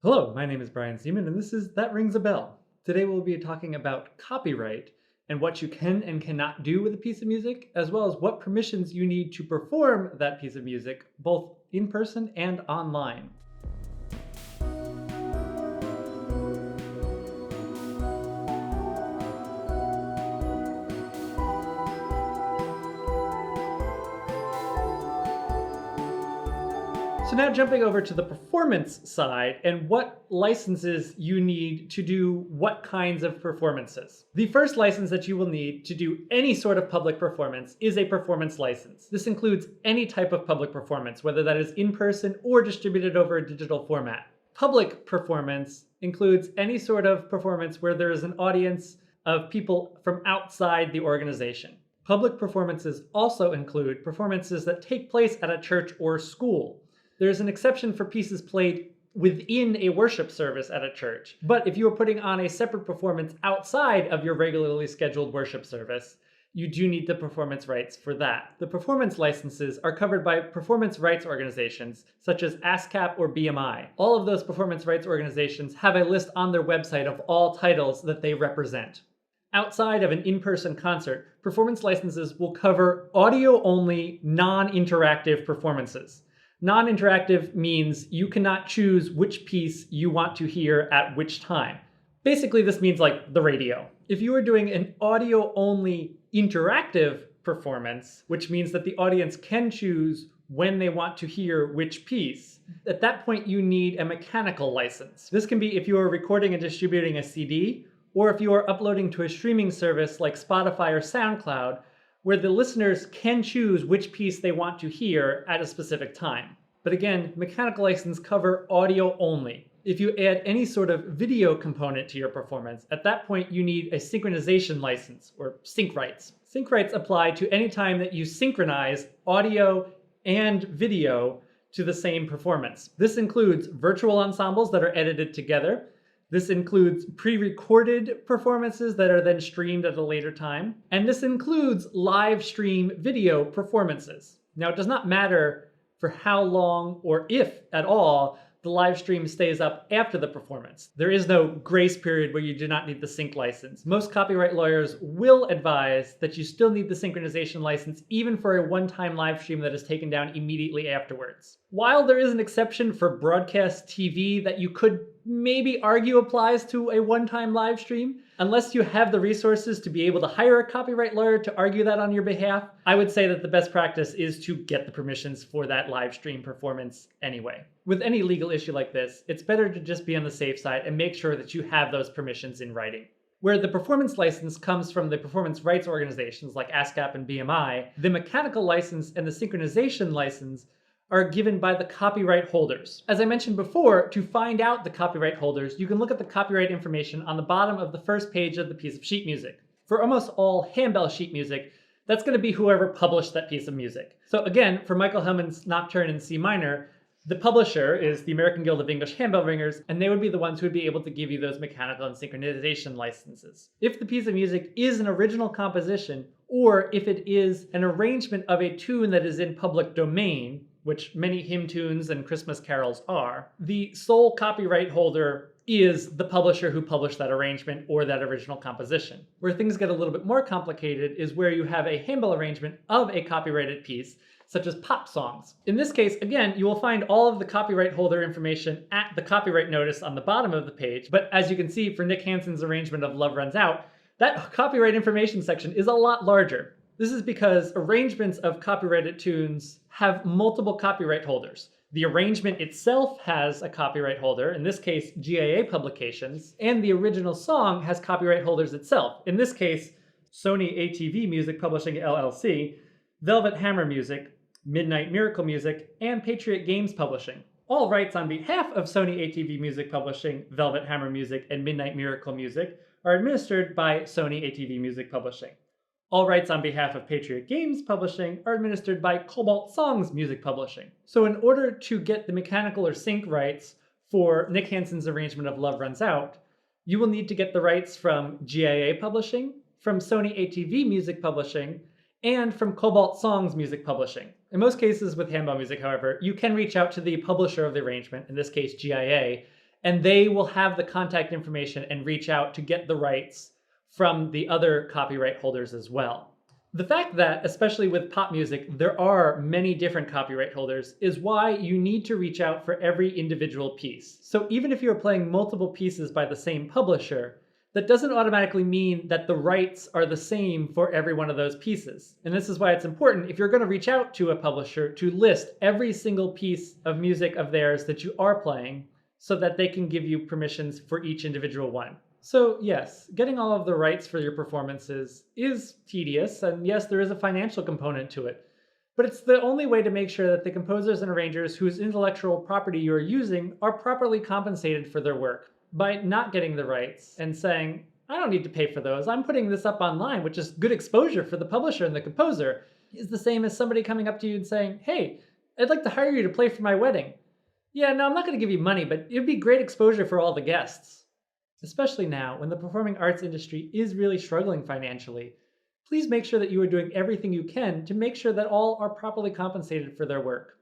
Hello, my name is Brian Seaman, and this is That Rings a Bell. Today we'll be talking about copyright and what you can and cannot do with a piece of music, as well as what permissions you need to perform that piece of music, both in person and online. So now jumping over to the performance side and what licenses you need to do what kinds of performances. The first license that you will need to do any sort of public performance is a performance license. This includes any type of public performance, whether that is in person or distributed over a digital format. Public performance includes any sort of performance where there is an audience of people from outside the organization. Public performances also include performances that take place at a church or school. There's an exception for pieces played within a worship service at a church. But if you are putting on a separate performance outside of your regularly scheduled worship service, you do need the performance rights for that. The performance licenses are covered by performance rights organizations such as ASCAP or BMI. All of those performance rights organizations have a list on their website of all titles that they represent. Outside of an in-person concert, performance licenses will cover audio-only, non-interactive performances. Non-interactive means you cannot choose which piece you want to hear at which time. Basically, this means like the radio. If you are doing an audio-only interactive performance, which means that the audience can choose when they want to hear which piece, at that point you need a mechanical license. This can be if you are recording and distributing a CD, or if you are uploading to a streaming service like Spotify or SoundCloud, where the listeners can choose which piece they want to hear at a specific time. But again, mechanical licenses cover audio only. If you add any sort of video component to your performance, at that point you need a synchronization license, or sync rights. Sync rights apply to any time that you synchronize audio and video to the same performance. This includes virtual ensembles that are edited together. This includes pre-recorded performances that are then streamed at a later time. And this includes live stream video performances. Now, it does not matter for how long or if at all the live stream stays up after the performance. There is no grace period where you do not need the sync license. Most copyright lawyers will advise that you still need the synchronization license even for a one-time live stream that is taken down immediately afterwards. While there is an exception for broadcast TV that you could maybe argue applies to a one-time live stream, unless you have the resources to be able to hire a copyright lawyer to argue that on your behalf, I would say that the best practice is to get the permissions for that live stream performance anyway. With any legal issue like this, it's better to just be on the safe side and make sure that you have those permissions in writing. Where the performance license comes from the performance rights organizations like ASCAP and BMI, the mechanical license and the synchronization license are given by the copyright holders. As I mentioned before, to find out the copyright holders, you can look at the copyright information on the bottom of the first page of the piece of sheet music. For almost all handbell sheet music, that's going to be whoever published that piece of music. So again, for Michael Hellman's Nocturne in C minor, the publisher is the American Guild of English Handbell Ringers, and they would be the ones who would be able to give you those mechanical and synchronization licenses. If the piece of music is an original composition, or if it is an arrangement of a tune that is in public domain, which many hymn tunes and Christmas carols are, the sole copyright holder is the publisher who published that arrangement or that original composition. Where things get a little bit more complicated is where you have a handbell arrangement of a copyrighted piece, such as pop songs. In this case, again, you will find all of the copyright holder information at the copyright notice on the bottom of the page, but as you can see for Nick Hanson's arrangement of Love Runs Out, that copyright information section is a lot larger. This is because arrangements of copyrighted tunes have multiple copyright holders. The arrangement itself has a copyright holder, in this case GIA Publications, and the original song has copyright holders itself. In this case, Sony ATV Music Publishing LLC, Velvet Hammer Music, Midnight Miracle Music, and Patriot Games Publishing. All rights on behalf of Sony ATV Music Publishing, Velvet Hammer Music, and Midnight Miracle Music are administered by Sony ATV Music Publishing. All rights on behalf of Patriot Games Publishing are administered by Cobalt Songs Music Publishing. So in order to get the mechanical or sync rights for Nick Hanson's arrangement of Love Runs Out, you will need to get the rights from GIA Publishing, from Sony ATV Music Publishing, and from Cobalt Songs Music Publishing. In most cases with handbell music, however, you can reach out to the publisher of the arrangement, in this case GIA, and they will have the contact information and reach out to get the rights from the other copyright holders as well. The fact that, especially with pop music, there are many different copyright holders is why you need to reach out for every individual piece. So even if you're playing multiple pieces by the same publisher, that doesn't automatically mean that the rights are the same for every one of those pieces. And this is why it's important, if you're going to reach out to a publisher, to list every single piece of music of theirs that you are playing so that they can give you permissions for each individual one. So yes, getting all of the rights for your performances is tedious, and yes, there is a financial component to it. But it's the only way to make sure that the composers and arrangers whose intellectual property you are using are properly compensated for their work. By not getting the rights and saying, I don't need to pay for those, I'm putting this up online, which is good exposure for the publisher and the composer, is the same as somebody coming up to you and saying, hey, I'd like to hire you to play for my wedding. Yeah, no, I'm not going to give you money, but it'd be great exposure for all the guests. Especially now, when the performing arts industry is really struggling financially, please make sure that you are doing everything you can to make sure that all are properly compensated for their work.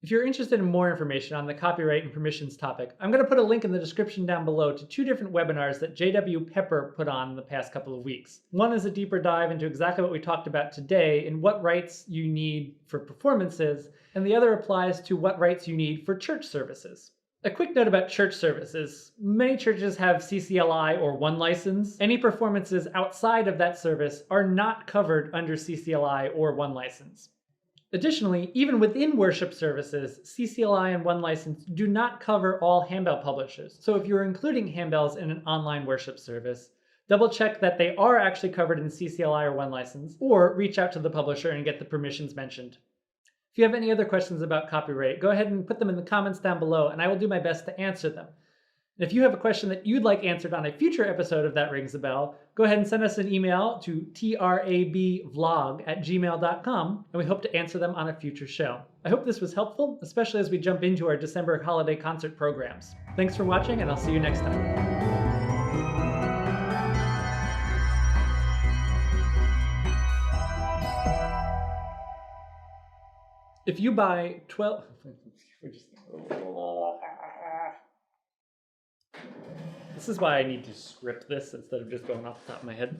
If you're interested in more information on the copyright and permissions topic, I'm going to put a link in the description down below to 2 different webinars that J.W. Pepper put on in the past couple of weeks. One is a deeper dive into exactly what we talked about today and what rights you need for performances, and the other applies to what rights you need for church services. A quick note about church services. Many churches have CCLI or one license. Any performances outside of that service are not covered under CCLI or one license. Additionally, even within worship services, CCLI and one license do not cover all handbell publishers. So if you're including handbells in an online worship service, double check that they are actually covered in CCLI or one license, or reach out to the publisher and get the permissions mentioned. If you have any other questions about copyright, go ahead and put them in the comments down below, and I will do my best to answer them. And if you have a question that you'd like answered on a future episode of That Rings a Bell, go ahead and send us an email to trabvlog@gmail.com, and we hope to answer them on a future show. I hope this was helpful, especially as we jump into our December holiday concert programs. Thanks for watching, and I'll see you next time. If you buy 12... This is why I need to script this instead of just going off the top of my head.